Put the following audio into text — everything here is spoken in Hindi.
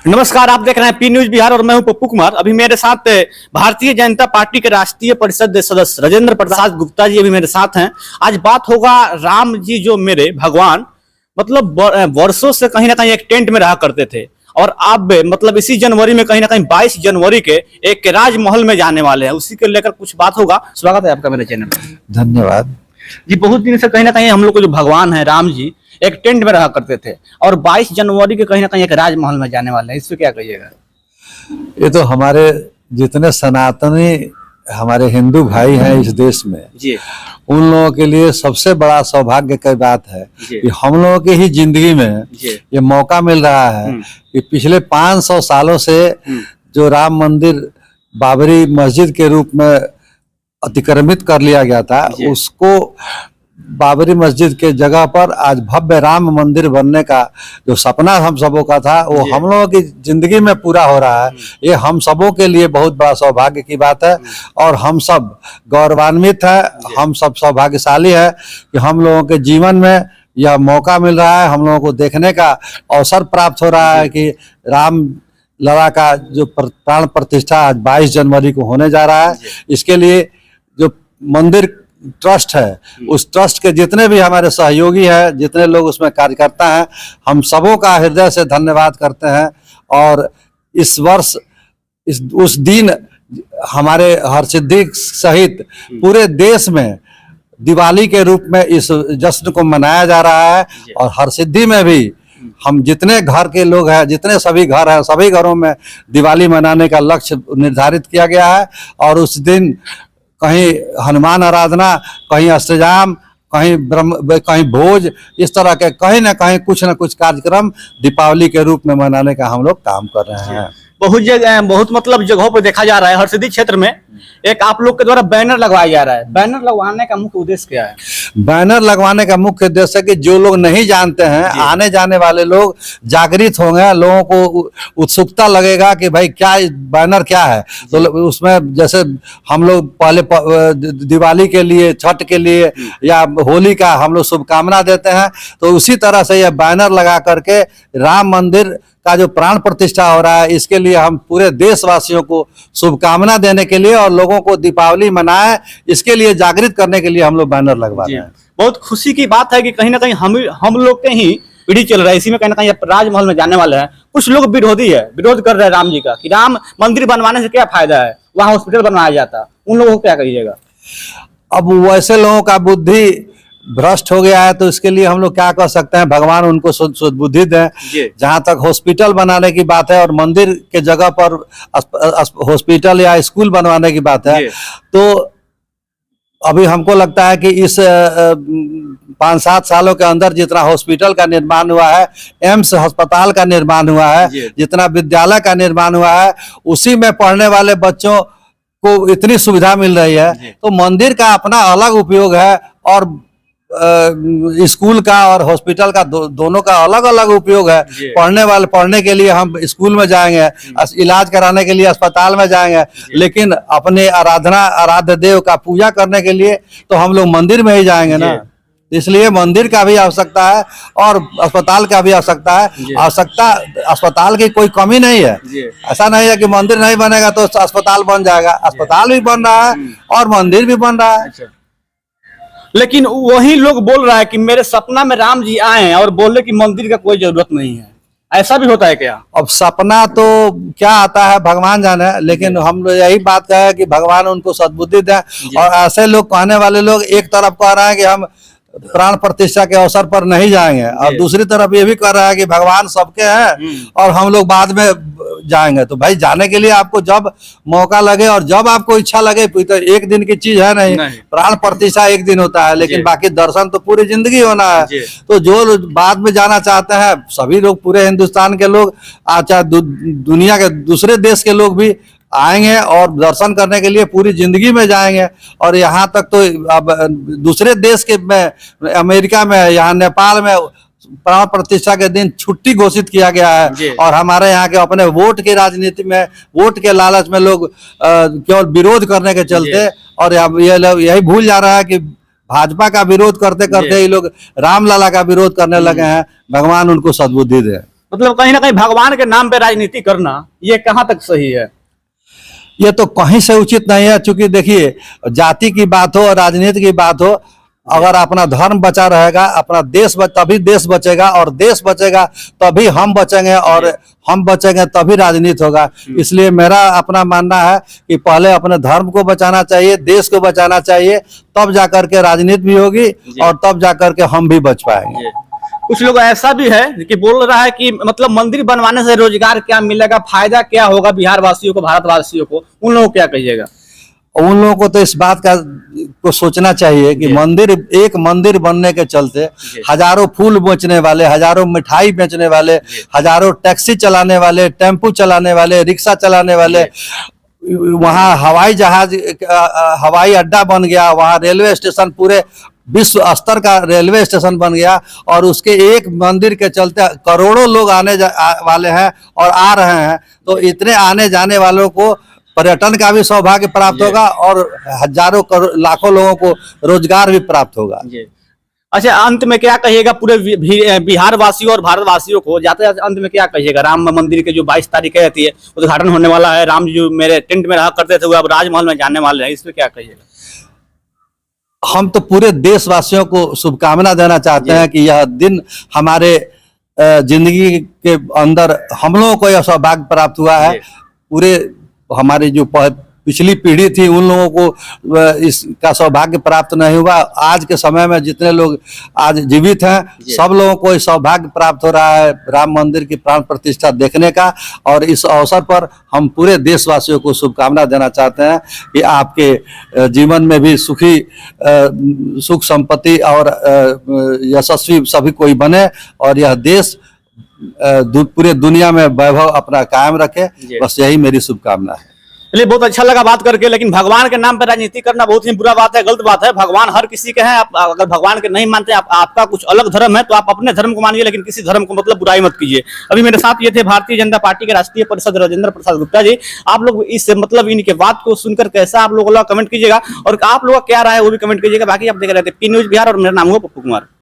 नमस्कार, आप देख रहे हैं पी न्यूज बिहार और मैं हूं पप्पू कुमार। अभी मेरे साथ भारतीय जनता पार्टी के राष्ट्रीय परिषद सदस्य राजेंद्र प्रसाद गुप्ता जी अभी मेरे साथ हैं। आज बात होगा राम जी जो मेरे भगवान मतलब वर्षों से कहीं ना कहीं एक टेंट में रहा करते थे और अब मतलब इसी जनवरी में कहीं ना कहीं 22 जनवरी के एक राजमहल में जाने वाले हैं, उसी को लेकर कुछ बात होगा। स्वागत है आपका मेरे चैनल में। धन्यवाद जी। बहुत दिन से कहीं ना कहीं हम लोग को जो भगवान है राम जी एक टेंट में रहा करते थे और 22 जनवरी के कहीं ना कहीं एक राजमहल में जाने वाले हैं, इस पे क्या कहिएगा? ये तो हमारे जितने सनातनी हमारे हिंदू भाई हैं इस देश में जी, उन लोगों के लिए सबसे बड़ा सौभाग्य की बात है कि हम लोगों की ही जिंदगी में ये मौका मिल रहा है कि पिछले 500 सालों से जो राम मंदिर बाबरी मस्जिद के रूप में अतिक्रमित कर लिया गया था, उसको बाबरी मस्जिद के जगह पर आज भव्य राम मंदिर बनने का जो सपना हम सबों का था वो हम लोगों की जिंदगी में पूरा हो रहा है। ये हम सबों के लिए बहुत बड़ा सौभाग्य की बात है और हम सब गौरवान्वित है, हम सब सौभाग्यशाली है कि हम लोगों के जीवन में यह मौका मिल रहा है, हम लोगों को देखने का अवसर प्राप्त हो रहा है कि राम लला का जो प्राण प्रतिष्ठा आज 22 जनवरी को होने जा रहा है। इसके लिए जो मंदिर ट्रस्ट है, उस ट्रस्ट के जितने भी हमारे सहयोगी हैं, जितने लोग उसमें कार्यकर्ता हैं, हम सबों का हृदय से धन्यवाद करते हैं। और इस वर्ष उस दिन हमारे हरसिद्धि सहित पूरे देश में दिवाली के रूप में इस जश्न को मनाया जा रहा है और हरसिद्धि में भी हम जितने घर के लोग हैं, जितने सभी घर हैं, सभी घरों में दिवाली मनाने का लक्ष्य निर्धारित किया गया है। और उस दिन कहीं हनुमान आराधना, कहीं अष्टजाम, कहीं भोज, इस तरह के कहीं ना कहीं कुछ ना कुछ कार्यक्रम दीपावली के रूप में मनाने का हम लोग काम कर रहे हैं। बहुत मतलब जगहों पर देखा जा रहा है हरसिद्धि क्षेत्र में एक आप लोग के द्वारा बैनर लगवाया जा रहा है। बैनर लगवाने का मुख्य उद्देश्य क्या है? बैनर लगवाने का मुख्य उद्देश्य है कि जो लोग नहीं जानते हैं, आने जाने वाले लोग जागृत होंगे, लोगों को उत्सुकता लगेगा कि भाई क्या बैनर क्या है। तो उसमें जैसे हम लोग पहले दिवाली के लिए, छठ के लिए या होली का हम लोग शुभकामना देते हैं, तो उसी तरह से यह बैनर लगा करके राम मंदिर का जो प्राण प्रतिष्ठा हो रहा है, इसके लिए हम पूरे देशवासियों को शुभकामना देने के लिए और लोगों को दीपावली मनाए इसके लिए जागृत करने के लिए हम लोग बैनर लगवा रहे हैं। बहुत खुशी की बात है कि कहीं ना कहीं हम लोग के ही पीढ़ी चल रहा है, इसी में कहीं ना कहीं राजमहल में जाने वाले हैं। कुछ लोग विरोध कर रहे हैं राम जी का कि राम मंदिर बनवाने से क्या फायदा है, वहाँ हॉस्पिटल बनवाया जाता, उन लोगों को क्या कहिएगा? अब वैसे लोगों का बुद्धि भ्रष्ट हो गया है तो इसके लिए हम लोग क्या कर सकते हैं, भगवान उनको बुद्धि दें। जहां तक हॉस्पिटल बनाने की बात है और मंदिर के जगह पर हॉस्पिटल या स्कूल बनवाने की बात है, तो अभी हमको लगता है कि इस 5-7 सालों के अंदर जितना हॉस्पिटल का निर्माण हुआ है, एम्स अस्पताल का निर्माण हुआ है, जितना विद्यालय का निर्माण हुआ है, उसी में पढ़ने वाले बच्चों को इतनी सुविधा मिल रही है। तो मंदिर का अपना अलग उपयोग है और स्कूल का और हॉस्पिटल का दोनों का अलग अलग उपयोग है। पढ़ने के लिए हम स्कूल में जाएंगे, इलाज कराने के लिए अस्पताल में जाएंगे, लेकिन अपने आराध्य देव का पूजा करने के लिए तो हम लोग मंदिर में ही जाएंगे ना। इसलिए मंदिर का भी आवश्यकता है और अस्पताल का भी आवश्यकता है। अस्पताल की कोई कमी नहीं है, ऐसा नहीं है कि मंदिर नहीं बनेगा तो अस्पताल बन जाएगा। अस्पताल भी बन रहा है और मंदिर भी बन रहा है। लेकिन वही लोग बोल रहा है कि मेरे सपना में राम जी आए हैं और बोले कि मंदिर का कोई जरूरत नहीं है। ऐसा भी होता है क्या? अब सपना तो क्या आता है भगवान जाने, लेकिन हम यही बात कहे कि भगवान उनको सद्बुद्धि दें। और ऐसे लोग कहने वाले लोग एक तरफ कह रहे हैं कि हम प्राण प्रतिष्ठा के अवसर पर नहीं जाएंगे और दूसरी तरफ ये भी कह रहा है कि भगवान सबके हैं और हम लोग बाद में जाएंगे। तो भाई जाने के लिए आपको जब मौका लगे और जब आपको इच्छा लगे, तो एक दिन की चीज है नहीं। प्राण प्रतिष्ठा एक दिन होता है, लेकिन बाकी दर्शन तो पूरी जिंदगी होना है। तो जो बाद में जाना चाहते हैं, सभी लोग, पूरे हिंदुस्तान के लोग, चाहे दुनिया के दूसरे देश के लोग भी आएंगे और दर्शन करने के लिए पूरी जिंदगी में जाएंगे। और यहाँ तक तो अब दूसरे देश के में, अमेरिका में, यहाँ नेपाल में प्राण प्रतिष्ठा के दिन छुट्टी घोषित किया गया है। और हमारे यहाँ के अपने वोट की राजनीति में, वोट के लालच में लोग केवल विरोध करने के चलते और ये लोग यही भूल जा रहा है कि भाजपा का विरोध करते करते ये लोग रामलला का विरोध करने लगे हैं। भगवान उनको सद्बुद्धि दे। मतलब कहीं ना कहीं भगवान के नाम पे राजनीति करना ये कहाँ तक सही है? ये तो कहीं से उचित नहीं है, क्योंकि देखिए जाति की बात हो और राजनीति की बात हो, अगर अपना धर्म बचा रहेगा, अपना देश तभी देश बचेगा, और देश बचेगा तभी हम बचेंगे, और हम बचेंगे तभी राजनीति होगा। इसलिए मेरा अपना मानना है कि पहले अपने धर्म को बचाना चाहिए, देश को बचाना चाहिए, तब जाकर के राजनीति भी होगी और तब जाकर के हम भी बच पाएंगे। कुछ लोग ऐसा भी है कि बोल रहा है कि मतलब मंदिर बनवाने से रोजगार क्या मिलेगा, फायदा क्या होगा बिहार वासियों को, भारतवासियों को, उन लोगों को क्या कहिएगा? उन लोगों को तो इस बात को सोचना चाहिए कि एक मंदिर बनने के चलते हजारों फूल बेचने वाले, हजारों मिठाई बेचने वाले, हजारों टैक्सी चलाने वाले, टेम्पू चलाने वाले, रिक्शा चलाने वाले, वहाँ हवाई जहाज, हवाई अड्डा बन गया, वहाँ रेलवे स्टेशन, पूरे विश्व स्तर का रेलवे स्टेशन बन गया, और उसके एक मंदिर के चलते करोड़ों लोग आने वाले हैं और आ रहे हैं। तो इतने आने जाने वालों को पर्यटन का भी सौभाग्य प्राप्त होगा और हजारों लाखों लोगों को रोजगार भी प्राप्त होगा। अच्छा, अंत में क्या कहिएगा पूरे बिहार वासियों और भारतवासियों को, जाते जाते अंत में क्या कहिएगा? राम मंदिर के जो 22 तारीख रहती है उद्घाटन होने वाला है, राम जी जो मेरे टेंट में रहा करते थे वो अब राजमहल में जाने वाले हैं, इसमें क्या कहिएगा? हम तो पूरे देशवासियों को शुभकामना देना चाहते हैं कि यह दिन हमारे जिंदगी के अंदर हम लोगों को यह सौभाग्य प्राप्त हुआ है। पूरे हमारी जो पिछली पीढ़ी थी उन लोगों को इसका सौभाग्य प्राप्त नहीं हुआ। आज के समय में जितने लोग आज जीवित हैं, सब लोगों को इस सौभाग्य प्राप्त हो रहा है राम मंदिर की प्राण प्रतिष्ठा देखने का। और इस अवसर पर हम पूरे देशवासियों को शुभकामना देना चाहते हैं कि आपके जीवन में भी सुख संपत्ति और यशस्वी सभी कोई बने, और यह देश पूरे दुनिया में वैभव अपना कायम रखे। बस यही मेरी शुभकामना है। चलिए, बहुत अच्छा लगा बात करके, लेकिन भगवान के नाम पर राजनीति करना बहुत ही बुरा बात है, गलत बात है। भगवान हर किसी के हैं। आप अगर भगवान के नहीं मानते, आपका कुछ अलग धर्म है तो आप अपने धर्म को मानिए, लेकिन किसी धर्म को मतलब बुराई मत कीजिए। अभी मेरे साथ ये थे भारतीय जनता पार्टी के राष्ट्रीय परिषद राजेंद्र प्रसाद गुप्ता जी। आप लोग इस मतलब इनके बात को सुनकर कैसा आप लोगों का कमेंट कीजिएगा, और आप लोगों का क्या राय है वो भी कमेंट कीजिएगा। बाकी आप देख रहे थे पी न्यूज बिहार और मेरा नाम हुआ पप्पू कुमार।